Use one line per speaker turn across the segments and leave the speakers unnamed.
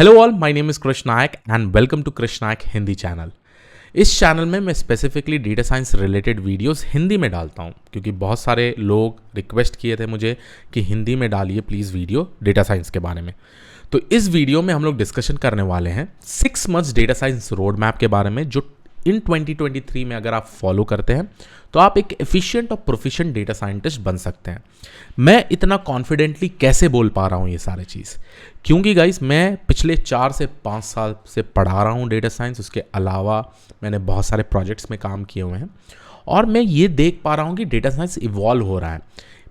Hello all, my name is Krish Naik and welcome to Krish Naik Hindi channel. इस channel में मैं specifically data science related videos Hindi में डालता हूं क्योंकि बहुत सारे लोग रिक्वेस्ट किए थे मुझे कि हिंदी में डालिए प्लीज़ वीडियो डेटा साइंस के बारे में। तो इस वीडियो में हम लोग डिस्कशन करने वाले हैं 6 months data science road map के बारे में, जो इन 2023 में अगर आप फॉलो करते हैं तो आप एक एफिशिएंट और प्रोफिशिएंट डेटा साइंटिस्ट बन सकते हैं। मैं इतना कॉन्फिडेंटली कैसे बोल पा रहा हूँ ये सारी चीज़, क्योंकि गाइस मैं पिछले 4 से 5 साल से पढ़ा रहा हूँ डेटा साइंस। उसके अलावा मैंने बहुत सारे प्रोजेक्ट्स में काम किए हुए हैं और मैं ये देख पा रहा हूँ कि डेटा साइंस इवॉल्व हो रहा है।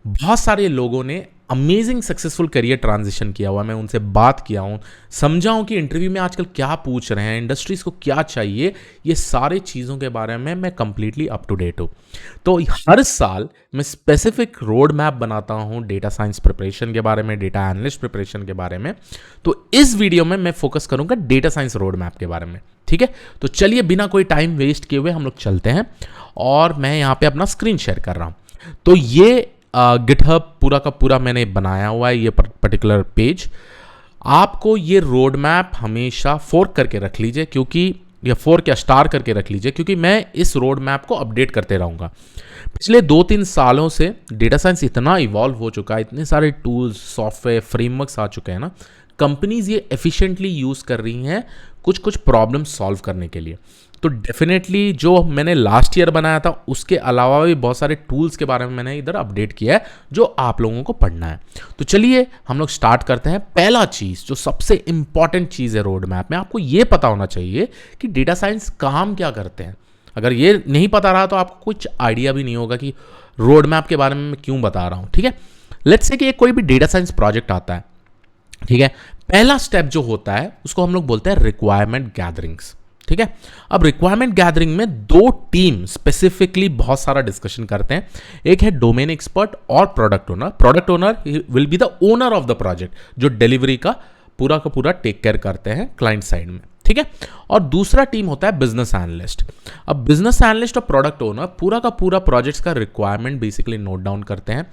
बहुत सारे लोगों ने अमेजिंग सक्सेसफुल करियर ट्रांजिशन किया हुआ, मैं उनसे बात किया हूँ, समझा हूँ कि इंटरव्यू में आजकल क्या पूछ रहे हैं, इंडस्ट्रीज़ को क्या चाहिए, ये सारे चीज़ों के बारे में मैं कंप्लीटली अप टू डेट हूँ। तो हर साल मैं स्पेसिफिक रोड मैप बनाता हूँ डेटा साइंस प्रिपरेशन के बारे में, डेटा एनालिस्ट प्रिपरेशन के बारे में। तो इस वीडियो में मैं फोकस करूँगा डेटा साइंस रोड मैप के बारे में, ठीक है। तो चलिए बिना कोई टाइम वेस्ट किए हुए हम लोग चलते हैं और मैं यहाँ पे अपना स्क्रीन शेयर कर रहा हूँ। तो ये गिटहब पूरा का पूरा मैंने बनाया हुआ है, ये पर्टिकुलर पेज। आपको ये रोड मैप हमेशा फोर्क करके रख लीजिए, क्योंकि या फोर्क या स्टार करके रख लीजिए, क्योंकि मैं इस रोड मैप को अपडेट करते रहूँगा। पिछले 2-3 सालों से डेटा साइंस इतना इवॉल्व हो चुका है, इतने सारे टूल्स, सॉफ्टवेयर, फ्रेमवर्क्स आ चुके हैं ना, कंपनीज ये एफिशिएंटली यूज़ कर रही हैं कुछ कुछ प्रॉब्लम सॉल्व करने के लिए। तो डेफिनेटली जो मैंने लास्ट ईयर बनाया था उसके अलावा भी बहुत सारे टूल्स के बारे में मैंने इधर अपडेट किया है जो आप लोगों को पढ़ना है। तो चलिए हम लोग स्टार्ट करते हैं। पहला चीज़, जो सबसे इंपॉर्टेंट चीज़ है रोड मैप में, आपको ये पता होना चाहिए कि डेटा साइंस काम क्या करते हैं। अगर ये नहीं पता रहा तो आपको कुछ आइडिया भी नहीं होगा कि रोड मैप के बारे में मैं क्यों बता रहा हूँ, ठीक है। लेट्स से कि कोई भी डेटा साइंस प्रोजेक्ट आता है, ठीक है। पहला स्टेप जो होता है उसको हम लोग बोलते हैं रिक्वायरमेंट गैदरिंग्स, ठीक है। अब रिक्वायरमेंट गैदरिंग में 2 टीम स्पेसिफिकली बहुत सारा डिस्कशन करते हैं। एक है डोमेन एक्सपर्ट और product owner. Product owner will be the owner of the project, जो डिलीवरी का पूरा टेक केयर करते हैं क्लाइंट साइड में, ठीक है। और दूसरा टीम होता है बिजनेस एनालिस्ट। अब बिजनेस एनालिस्ट और प्रोडक्ट ओनर पूरा का पूरा प्रोजेक्ट्स का रिक्वायरमेंट बेसिकली नोट डाउन करते हैं।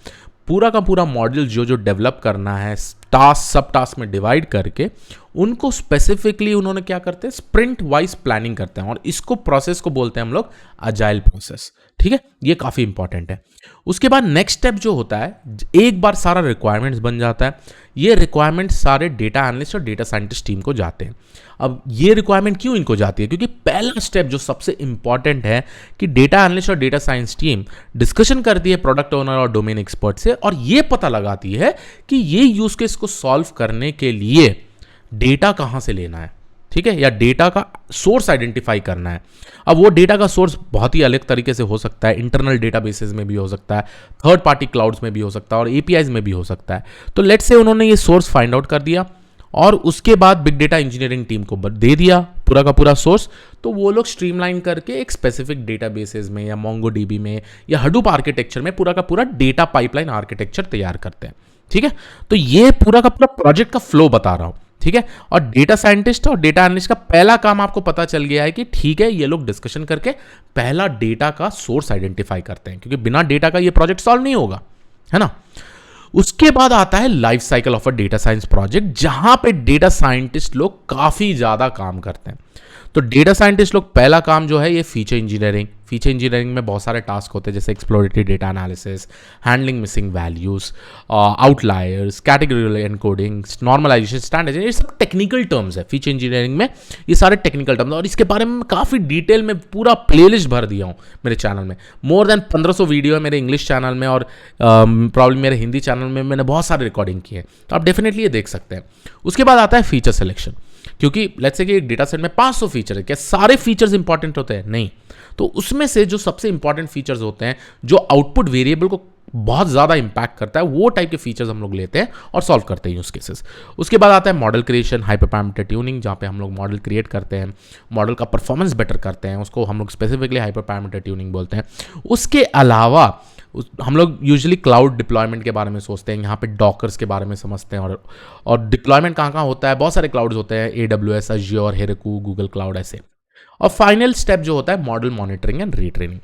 पूरा का पूरा मॉडल जो डेवलप करना है टास्क सब टास्क में डिवाइड करके उनको स्पेसिफिकली उन्होंने क्या करते हैं, स्प्रिंट वाइज प्लानिंग करते हैं, और इसको प्रोसेस को बोलते हैं हम लोग अजाइल प्रोसेस, ठीक है। ये काफ़ी इंपॉर्टेंट है। उसके बाद नेक्स्ट स्टेप जो होता है, एक बार सारा रिक्वायरमेंट्स बन जाता है, ये रिक्वायरमेंट सारे डेटा एनालिस्ट और डेटा साइंटिस्ट टीम को जाते हैं। अब ये रिक्वायरमेंट क्यों इनको जाती है, क्योंकि पहला स्टेप जो सबसे इंपॉर्टेंट है कि डेटा एनालिस्ट और डेटा साइंस टीम डिस्कशन करती है प्रोडक्ट ओनर और डोमेन एक्सपर्ट से, और ये पता लगाती है कि ये यूज केस को सॉल्व करने के लिए डेटा कहाँ से लेना है, ठीक है, या डेटा का सोर्स आइडेंटिफाई करना है। अब वो डेटा का सोर्स बहुत ही अलग तरीके से हो सकता है, इंटरनल डेटाबेसेस में भी हो सकता है, थर्ड पार्टी क्लाउड्स में भी हो सकता है, और एपीआईज में भी हो सकता है। तो लेट्स से उन्होंने ये सोर्स फाइंड आउट कर दिया और उसके बाद बिग डेटा इंजीनियरिंग टीम को दे दिया पूरा का पूरा सोर्स, तो वो लोग स्ट्रीमलाइन करके एक स्पेसिफिक डेटाबेसेस में या मोंगोडीबी में या हडूप आर्किटेक्चर में पूरा का पूरा डेटा पाइपलाइन आर्किटेक्चर तैयार करते हैं, ठीक है। तो ये पूरा का पूरा प्रोजेक्ट का फ्लो बता रहा हूं, ठीक है। और डेटा साइंटिस्ट और डेटा एनालिस्ट का पहला काम आपको पता चल गया है कि ठीक है, ये लोग डिस्कशन करके पहला डेटा का सोर्स आइडेंटिफाई करते हैं, क्योंकि बिना डेटा का ये प्रोजेक्ट सॉल्व नहीं होगा, है ना। उसके बाद आता है life cycle of a data science project, जहां पे डेटा साइंटिस्ट लोग काफी ज्यादा काम करते हैं। तो डेटा साइंटिस्ट लोग पहला काम जो है ये फीचर इंजीनियरिंग में बहुत सारे टास्क होते हैं, जैसे exploratory data analysis, handling missing values, outliers, categorical encoding, normalisation, standardisation, ये सब टेक्निकल टर्म्स है फीचर इंजीनियरिंग में, ये सारे टेक्निकल टर्म्स। और इसके बारे में काफ़ी डिटेल में पूरा प्लेलिस्ट भर दिया हूँ मेरे चैनल में। मोर देन 1500 वीडियो है मेरे इंग्लिश चैनल में, और प्रॉब्लम मेरे हिंदी चैनल में मैंने बहुत सारे रिकॉर्डिंग की है, तो आप डेफिनेटली ये देख सकते हैं। उसके बाद आता है फीचर सिलेक्शन, क्योंकि लेट्स से कि एक डेटा सेट में 500 फीचर है, क्या सारे फीचर्स इंपॉर्टेंट होते हैं? नहीं। तो उसमें से जो सबसे इंपॉर्टेंट फीचर्स होते हैं, जो आउटपुट वेरिएबल को बहुत ज़्यादा इंपैक्ट करता है, वो टाइप के फीचर्स हम लोग लेते हैं और सॉल्व करते हैं यूज केसेस। उसके बाद आता है model creation, hyper parameter tuning, जहाँ पे हम लोग मॉडल क्रिएट करते हैं, मॉडल का परफॉर्मेंस बेटर करते हैं, उसको हम लोग स्पेसिफिकली हाइपर पैरामीटर ट्यूनिंग बोलते हैं। उसके अलावा हम लोग यूजुअली क्लाउड डिप्लॉयमेंट के बारे में सोचते हैं, यहाँ पे डॉकर्स के बारे में समझते हैं, और डिप्लॉयमेंट कहाँ कहाँ होता है, बहुत सारे क्लाउड्स होते हैं, AWS, अज्योर, हेरेकू, गूगल क्लाउड, ऐसे। और फाइनल स्टेप जो होता है मॉडल मॉनिटरिंग एंड रीट्रेनिंग।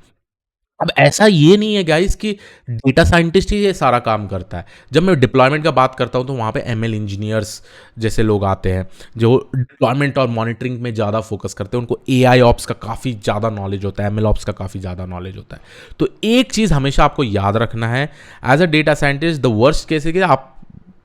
अब ऐसा ये नहीं है गाइस कि डेटा साइंटिस्ट ही ये सारा काम करता है। जब मैं डिप्लॉयमेंट का बात करता हूँ तो वहाँ पे एमएल इंजीनियर्स जैसे लोग आते हैं, जो डिप्लॉयमेंट और मॉनिटरिंग में ज़्यादा फोकस करते हैं। उनको एआई ऑप्स का काफ़ी ज़्यादा नॉलेज होता है, एमएल ऑप्स का काफ़ी ज़्यादा नॉलेज होता है। तो एक चीज़ हमेशा आपको याद रखना है, as a data scientist the worst case है कि आप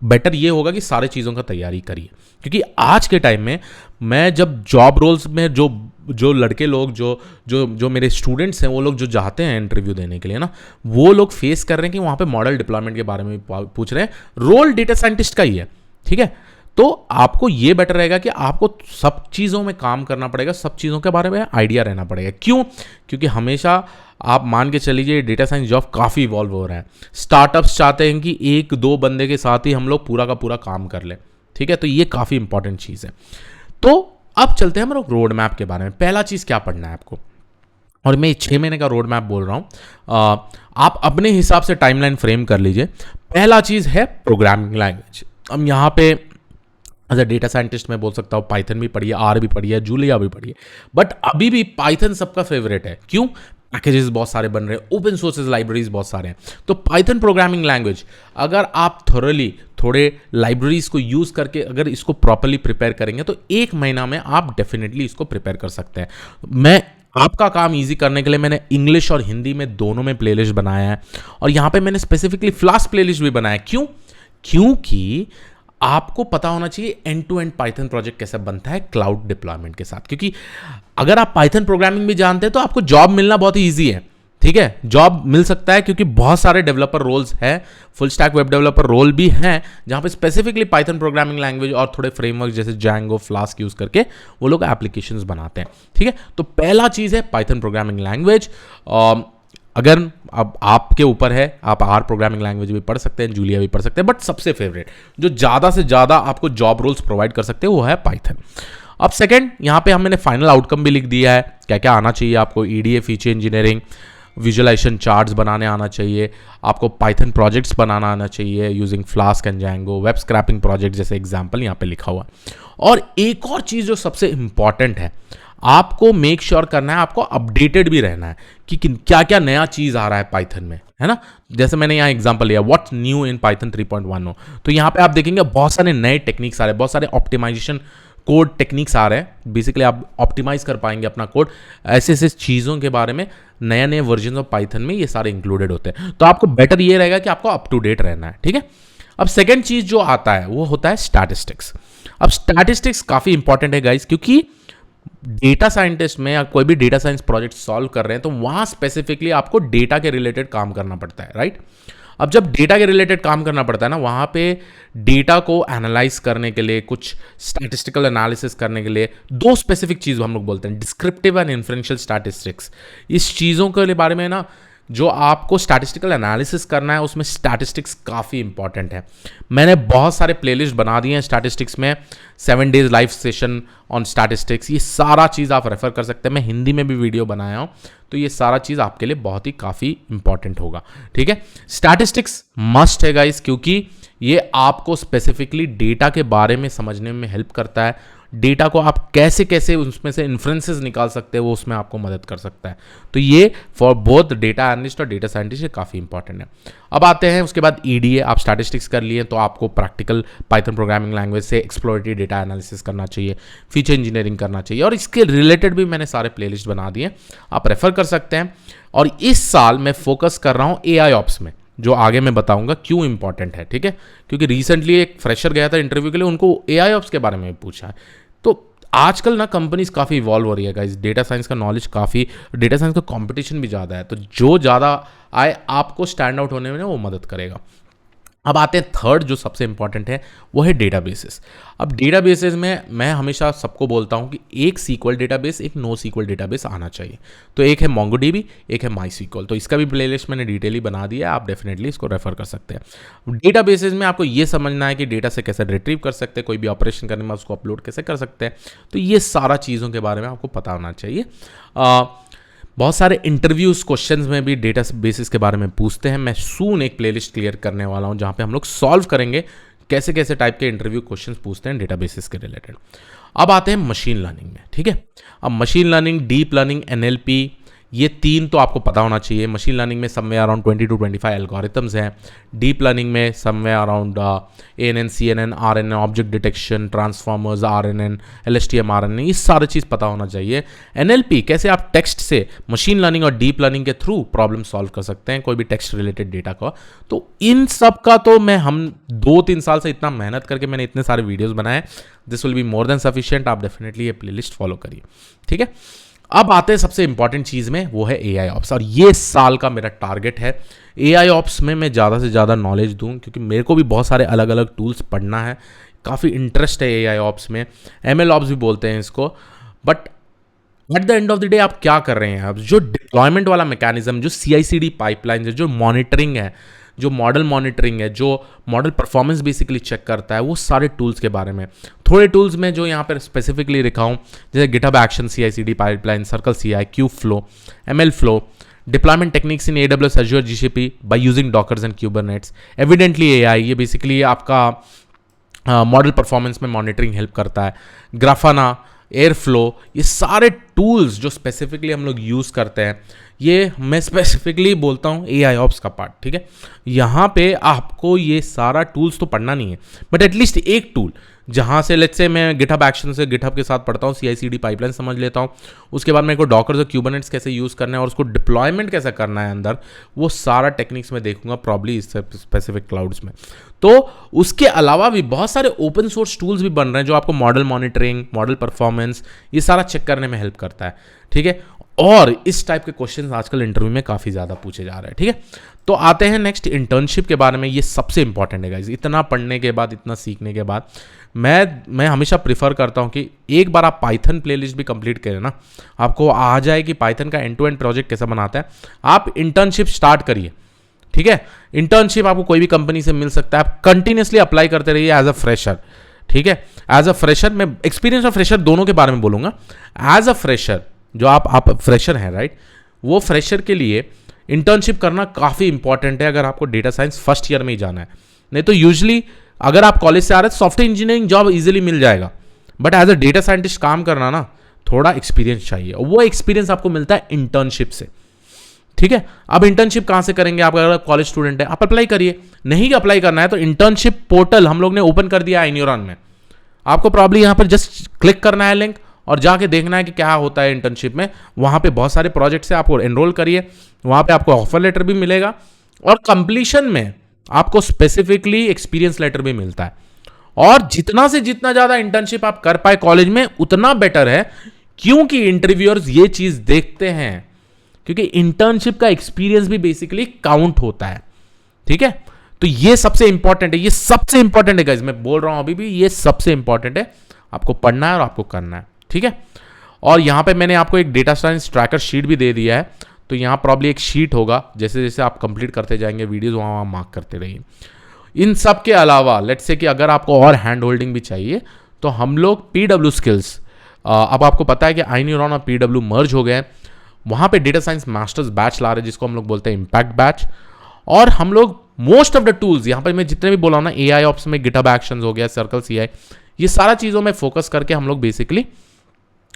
बेटर ये होगा कि सारे चीज़ों का तैयारी करिए, क्योंकि आज के टाइम में मैं जब जॉब रोल्स में जो जो लड़के लोग जो जो जो मेरे स्टूडेंट्स हैं, वो लोग जो जाते हैं इंटरव्यू देने के लिए ना, वो लोग फेस कर रहे हैं कि वहाँ पे मॉडल डिप्लॉयमेंट के बारे में पूछ रहे हैं। रोल डेटा साइंटिस्ट का ही है, ठीक है। तो आपको ये बेटर रहेगा कि आपको सब चीज़ों में काम करना पड़ेगा, सब चीज़ों के बारे में आइडिया रहना पड़ेगा। क्यों? क्योंकि हमेशा आप मान के चलिए डेटा साइंस जॉब काफ़ी इवॉल्व हो रहा है। स्टार्टअप्स चाहते हैं कि एक दो बंदे के साथ ही हम लोग पूरा का पूरा काम कर लें, ठीक है। तो ये काफ़ी इंपॉर्टेंट चीज़ है। तो अब चलते हैं हम लोग रोड मैप के बारे में। पहला चीज़ क्या पढ़ना है आपको, और मैं 6 महीने का रोड मैप बोल रहा हूँ, आप अपने हिसाब से टाइमलाइन फ्रेम कर लीजिए। पहला चीज़ है प्रोग्रामिंग लैंग्वेज। अब यहाँ पे एज अ डेटा साइंटिस्ट मैं बोल सकता हूँ पाइथन भी पढ़िए, आर भी पढ़िए, जूलिया भी पढ़िए, बट अभी भी पाइथन सबका फेवरेट है। क्यों? पैकेजेस बहुत सारे बन रहे हैं, ओपन सोर्सेज लाइब्रेरीज बहुत सारे हैं। तो पाइथन प्रोग्रामिंग लैंग्वेज अगर आप थोरली थोड़े लाइब्रेरीज को यूज करके अगर इसको प्रॉपरली प्रिपेयर करेंगे तो 1 महीना में आप डेफिनेटली इसको प्रिपेयर कर सकते हैं। मैं आपका काम इजी करने के लिए मैंने इंग्लिश और हिंदी में दोनों में प्लेलिस्ट बनाया है, और यहाँ पे मैंने स्पेसिफिकली फ्लास्क प्लेलिस्ट भी बनाया है। क्यों? क्योंकि आपको पता होना चाहिए end to end Python project कैसे बनता है क्लाउड डिप्लॉयमेंट के साथ। क्योंकि अगर आप पाइथन प्रोग्रामिंग भी जानते हैं तो आपको जॉब मिलना बहुत ही ईजी है, ठीक है। जॉब मिल सकता है क्योंकि बहुत सारे डेवलपर रोल्स हैं, full stack web developer role भी हैं, जहां पे स्पेसिफिकली पाइथन प्रोग्रामिंग लैंग्वेज और थोड़े फ्रेमवर्क जैसे जैंगो, फ्लास्क यूज करके वो लोग एप्लीकेशंस बनाते हैं, ठीक है। तो पहला चीज है पाइथन प्रोग्रामिंग लैंग्वेज। अगर अब आपके ऊपर है, आप आर प्रोग्रामिंग लैंग्वेज भी पढ़ सकते हैं, जूलिया भी पढ़ सकते हैं, बट सबसे फेवरेट जो ज़्यादा से ज़्यादा आपको जॉब रोल्स प्रोवाइड कर सकते हैं वो है पाइथन। अब सेकंड, यहाँ पे हमने फाइनल आउटकम भी लिख दिया है, क्या क्या आना चाहिए आपको। EDA feature engineering, visualization charts बनाने आना चाहिए आपको, पाइथन प्रोजेक्ट्स बनाना आना चाहिए using Flask and Django, web scraping project जैसे एग्जाम्पल यहाँ पे लिखा हुआ। और एक और चीज़ जो सबसे इंपॉर्टेंट है, आपको मेक श्योर करना है, आपको अपडेटेड भी रहना है कि क्या क्या नया चीज आ रहा है पाइथन में, है ना। जैसे मैंने यहाँ एग्जांपल लिया व्हाट्स न्यू इन पाइथन 3.10, तो यहाँ पे आप देखेंगे बहुत सारे नए टेक्निक्स आ रहे हैं, बहुत सारे ऑप्टिमाइजेशन कोड टेक्निक्स आ रहे हैं। बेसिकली आप ऑप्टिमाइज कर पाएंगे अपना कोड, ऐसे ऐसे चीज़ों के बारे में नए नए वर्जन ऑफ पाइथन में ये सारे इंक्लूडेड होते हैं। तो आपको बेटर ये रहेगा कि आपको अप टू डेट रहना है, ठीक है। अब सेकेंड चीज जो आता है वो होता है स्टैटिस्टिक्स। अब स्टैटिस्टिक्स काफ़ी इंपॉर्टेंट है गाइज, क्योंकि डेटा साइंटिस्ट में या कोई भी डेटा साइंस प्रोजेक्ट सॉल्व कर रहे हैं तो वहां स्पेसिफिकली आपको डेटा के रिलेटेड काम करना पड़ता है, राइट। अब जब डेटा के रिलेटेड काम करना पड़ता है ना, वहां पे डेटा को एनालाइज करने के लिए, कुछ स्टैटिस्टिकल एनालिसिस करने के लिए दो स्पेसिफिक चीज हम लोग बोलते हैं, डिस्क्रिप्टिव एंड इन्फ्रेंशियल स्टैटिस्टिक्स। इस चीजों के बारे में ना जो आपको स्टैटिस्टिकल एनालिसिस करना है उसमें स्टैटिस्टिक्स काफ़ी इंपॉर्टेंट है। मैंने बहुत सारे प्लेलिस्ट बना दिए हैं स्टैटिस्टिक्स में, 7 days live session on statistics, ये सारा चीज़ आप रेफर कर सकते हैं। मैं हिंदी में भी वीडियो बनाया हूँ, तो ये सारा चीज़ आपके लिए बहुत ही काफ़ी इंपॉर्टेंट होगा, ठीक है। स्टैटिस्टिक्स मस्ट है गाइस, क्योंकि ये आपको स्पेसिफिकली डेटा के बारे में समझने में हेल्प करता है। डेटा को आप कैसे कैसे उसमें से इन्फ्रेंसेस निकाल सकते हैं वो उसमें आपको मदद कर सकता है। तो ये फॉर बोथ डेटा एनालिस्ट और डेटा साइंटिस्ट ये काफ़ी इंपॉर्टेंट है। अब आते हैं उसके बाद ईडीए। आप स्टैटिस्टिक्स कर लिए तो आपको प्रैक्टिकल पाइथन प्रोग्रामिंग लैंग्वेज से एक्सप्लोरेटरी डेटा एनालिसिस करना चाहिए, फीचर इंजीनियरिंग करना चाहिए, और इसके रिलेटेड भी मैंने सारे प्लेलिस्ट बना दिए, आप रेफर कर सकते हैं। और इस साल मैं फोकस कर रहा हूँ एआई ऑप्स में, जो आगे मैं बताऊंगा क्यों इंपॉर्टेंट है, ठीक है। क्योंकि रिसेंटली एक फ्रेशर गया था इंटरव्यू के लिए, उनको एआई ऑप्स के बारे में पूछा है। तो आजकल ना कंपनीज काफ़ी इवॉल्व हो रही है गाइस, डेटा साइंस का नॉलेज काफ़ी, डेटा साइंस का कंपटीशन भी ज़्यादा है, तो जो ज़्यादा आए आपको स्टैंड आउट होने में ना वो मदद करेगा। अब आते हैं थर्ड जो सबसे इंपॉर्टेंट है, वो है डेटाबेसेस। अब डेटाबेसेस में मैं हमेशा सबको बोलता हूँ कि एक सीक्वल डेटाबेस, एक नो सीक्वल डेटाबेस आना चाहिए। तो एक है मोंगोडीबी, एक है माई सीक्वल। तो इसका भी प्लेलिस्ट मैंने डिटेली बना दिया है, आप डेफिनेटली इसको रेफर कर सकते हैं। डेटाबेसेस में आपको ये समझना है कि डेटा से कैसे रिट्रीव कर सकते हैं, कोई भी ऑपरेशन करने में उसको अपलोड कैसे कर सकते हैं, तो ये सारा चीज़ों के बारे में आपको पता होना चाहिए। बहुत सारे इंटरव्यूज क्वेश्चंस में भी डेटा बेसिस के बारे में पूछते हैं। मैं सून एक प्लेलिस्ट क्लियर करने वाला हूं जहां पे हम लोग सॉल्व करेंगे कैसे कैसे टाइप के इंटरव्यू क्वेश्चंस पूछते हैं डेटा बेसिस के रिलेटेड। अब आते हैं मशीन लर्निंग में, ठीक है। अब machine learning, deep learning, NLP, ये 3 तो आपको पता होना चाहिए। मशीन लर्निंग में समवेयर अराउंड 20 to 25 एल्गोरिथम्स हैं। डीप लर्निंग में somewhere around ANN, CNN, RNN, object detection, transformers, RNN, LSTM, RNN, ये सारी चीज़ पता होना चाहिए। NLP कैसे आप टेक्स्ट से मशीन लर्निंग और डीप लर्निंग के थ्रू प्रॉब्लम सॉल्व कर सकते हैं कोई भी टेक्स्ट रिलेटेड डेटा का। तो इन सब का तो हम 2-3 साल से इतना मेहनत करके मैंने इतने सारे वीडियोस बनाए। This will be more than sufficient. आप डेफिनेटली ये प्लेलिस्ट फॉलो करिए, ठीक है। अब आते हैं सबसे इंपॉर्टेंट चीज़ में, वो है AI ऑप्स। और ये साल का मेरा टारगेट है AI ऑप्स में मैं ज़्यादा से ज़्यादा नॉलेज दूं, क्योंकि मेरे को भी बहुत सारे अलग अलग टूल्स पढ़ना है। काफ़ी इंटरेस्ट है AI ऑप्स में, ML ऑप्स भी बोलते हैं इसको। But at the end of the day आप क्या कर रहे हैं? अब जो डिप्लॉयमेंट वाला मैकेनिज्म, जो CI/CD पाइपलाइन है, जो मॉनिटरिंग है, जो मॉडल मॉनिटरिंग है, जो मॉडल परफॉर्मेंस बेसिकली चेक करता है, वो सारे टूल्स के बारे में। थोड़े टूल्स में जो यहाँ पर स्पेसिफिकली लिखा हूँ, जैसे GitHub action CI/CD pipeline, circle CI, Kubeflow, ML flow, deployment techniques in AWS, Azure, GCP by using dockers and Kubernetes, evidently AI, ये बेसिकली आपका मॉडल परफॉर्मेंस में मॉनिटरिंग हेल्प करता है। ग्राफाना, एयरफ्लो, ये सारे टूल्स जो स्पेसिफिकली हम लोग यूज़ करते हैं, ये मैं स्पेसिफिकली बोलता हूँ AI ऑप्स का पार्ट, ठीक है। यहाँ पे आपको ये सारा टूल्स तो पढ़ना नहीं है, बट एटलीस्ट एक टूल जहाँ से लेट्स से मैं गिटहब एक्शन से गिटहब के साथ पढ़ता हूँ, CI/CD पाइपलाइन समझ लेता हूँ, उसके बाद मेरे को डॉकर्स और क्यूबरनेट्स कैसे यूज़ करना है और उसको डिप्लॉयमेंट कैसे करना है अंदर, वो सारा टेक्निक्स में देखूंगा प्रॉब्ली इस स्पेसिफिक क्लाउड्स में। तो उसके अलावा भी बहुत सारे ओपन सोर्स टूल्स भी बन रहे हैं जो आपको मॉडल मॉनिटरिंग, मॉडल परफॉर्मेंस, ये सारा चेक करने में हेल्प करता है, ठीक है। और इस टाइप के क्वेश्चंस आजकल इंटरव्यू में काफ़ी ज़्यादा पूछे जा रहे हैं, ठीक है। तो आते हैं नेक्स्ट इंटर्नशिप के बारे में। ये सबसे इंपॉर्टेंट है गाइस। इतना पढ़ने के बाद, इतना सीखने के बाद मैं हमेशा प्रिफर करता हूँ कि एक बार आप पाइथन प्लेलिस्ट भी कंप्लीट करें ना, आपको आ जाए कि पाइथन का एंड टू एंड प्रोजेक्ट कैसा बनाता है। आप इंटर्नशिप स्टार्ट करिए, ठीक है। इंटर्नशिप आपको कोई भी कंपनी से मिल सकता है, आप कंटिन्यूसली अप्लाई करते रहिए एज अ फ्रेशर, ठीक है। एज अ फ्रेशर, मैं एक्सपीरियंस और फ्रेशर दोनों के बारे में बोलूंगा। एज अ फ्रेशर, जो आप फ्रेशर हैं, राइट, वो फ्रेशर के लिए इंटर्नशिप करना काफ़ी इंपॉर्टेंट है अगर आपको डेटा साइंस फर्स्ट ईयर में ही जाना है। नहीं तो यूजली अगर आप कॉलेज से आ रहे हैं, सॉफ्टवेयर इंजीनियरिंग जॉब इजीली मिल जाएगा, but as a data scientist काम करना ना, थोड़ा एक्सपीरियंस चाहिए, और वो एक्सपीरियंस आपको मिलता है इंटर्नशिप से, ठीक है। अब इंटर्नशिप कहाँ से करेंगे? आप अगर कॉलेज स्टूडेंट है, आप अप्लाई करिए। नहीं अप्लाई करना है तो इंटर्नशिप पोर्टल हम लोग ने ओपन कर दिया है iNeuron में। आपको प्रॉब्लम यहाँ पर जस्ट क्लिक करना है लिंक और जाके देखना है कि क्या होता है इंटर्नशिप में। वहाँ पे बहुत सारे प्रोजेक्ट से आपको एनरोल करिए, वहाँ पे आपको ऑफर लेटर भी मिलेगा और कंप्लीशन में आपको स्पेसिफिकली एक्सपीरियंस लेटर भी मिलता है। और जितना से जितना ज़्यादा इंटर्नशिप आप कर पाए कॉलेज में उतना बेटर है, क्योंकि इंटरव्यूअर्स ये चीज़ देखते हैं, क्योंकि इंटर्नशिप का एक्सपीरियंस भी बेसिकली काउंट होता है, ठीक है। तो ये सबसे इंपॉर्टेंट है, ये सबसे इंपॉर्टेंट है गाइस, मैं बोल रहा हूं अभी भी, ये सबसे इंपॉर्टेंट है। आपको पढ़ना है और आपको करना है, ठीक है। और यहां पे मैंने आपको एक डेटा साइंस ट्रैकर शीट भी दे दिया है, तो यहां प्रॉब्ली एक शीट होगा, जैसे जैसे आप कंप्लीट करते जाएंगे वीडियोस, वहां मार्क करते रहिए। इन सब के अलावा लेट्स से कि अगर आपको और हैंड होल्डिंग भी चाहिए तो हम लोग PW स्किल्स, अब आपको पता है कि iNeuron और PW मर्ज हो गए, वहाँ पे डेटा साइंस मास्टर्स बैच ला रहे हैं जिसको हम लोग बोलते हैं इम्पैक्ट बैच। और हम लोग मोस्ट ऑफ द टूल्स यहाँ पर मैं जितने भी बोला हूँ ना, AI ऑप्स में गिटहब एक्शंस हो गया, सर्कल CI, ये सारा चीज़ों में फोकस करके हम लोग बेसिकली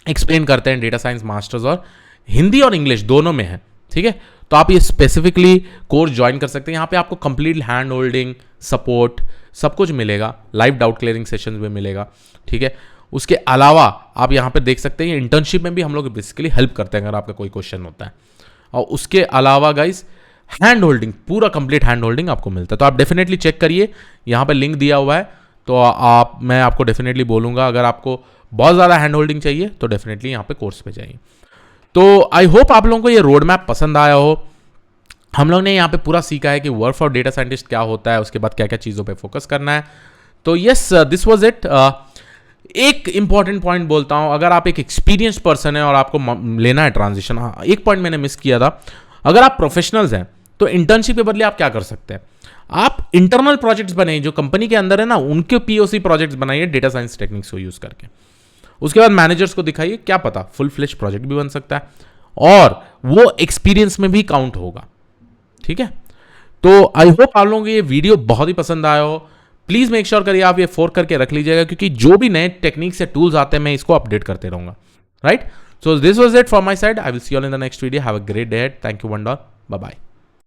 एक्सप्लेन करते हैं। डेटा साइंस मास्टर्स और हिंदी और इंग्लिश दोनों में है, ठीक है। तो आप ये स्पेसिफिकली कोर्स ज्वाइन कर सकते हैं। यहाँ पे आपको कंप्लीट हैंड होल्डिंग, सपोर्ट, सब कुछ मिलेगा, लाइव डाउट क्लियरिंग सेशंस भी मिलेगा, ठीक है। उसके अलावा आप यहाँ पे देख सकते हैं इंटर्नशिप में भी हम लोग बेसिकली हेल्प करते हैं अगर आपका कोई क्वेश्चन होता है। और उसके अलावा गाइस हैंड होल्डिंग, पूरा कंप्लीट हैंड होल्डिंग आपको मिलता है। तो आप डेफिनेटली चेक करिए, यहाँ पे लिंक दिया हुआ है, तो मैं आपको डेफिनेटली बोलूँगा अगर आपको बहुत ज़्यादा हैंड होल्डिंग चाहिए तो डेफिनेटली यहाँ पे कोर्स पे जाइए। तो आई होप आप लोगों को ये रोड मैप पसंद आया हो। हम लोग ने यहाँ पे पूरा सीखा है कि वर्क फॉर डेटा साइंटिस्ट क्या होता है, उसके बाद क्या क्या चीज़ों पे फोकस करना है। तो यस, दिस वाज इट। एक इंपॉर्टेंट पॉइंट बोलता हूँ, अगर आप एक एक्सपीरियंस पर्सन है और आपको लेना है ट्रांजिशन, एक पॉइंट मैंने मिस किया था, अगर आप प्रोफेशनल्स हैं तो इंटर्नशिप के बदले आप क्या कर सकते हैं, आप इंटरनल प्रोजेक्ट्स बनाइए जो कंपनी के अंदर है ना, उनके POC प्रोजेक्ट्स बनाइए डेटा साइंस टेक्निक्स को यूज़ करके। उसके बाद मैनेजर्स को दिखाइए, क्या पता फुल फ्लेश प्रोजेक्ट भी बन सकता है और वो एक्सपीरियंस में भी काउंट होगा, ठीक है। तो आई होप आप लोगों को ये वीडियो बहुत ही पसंद आया हो। प्लीज मेक श्योर करिए आप ये फोर करके रख लीजिएगा, क्योंकि जो भी नए टेक्निक्स या टूल्स आते हैं मैं इसको अपडेट करते रहूंगा, right. So this was it from my side. I will see you all in the next video. Have a great day. Thank you, one. Bye bye.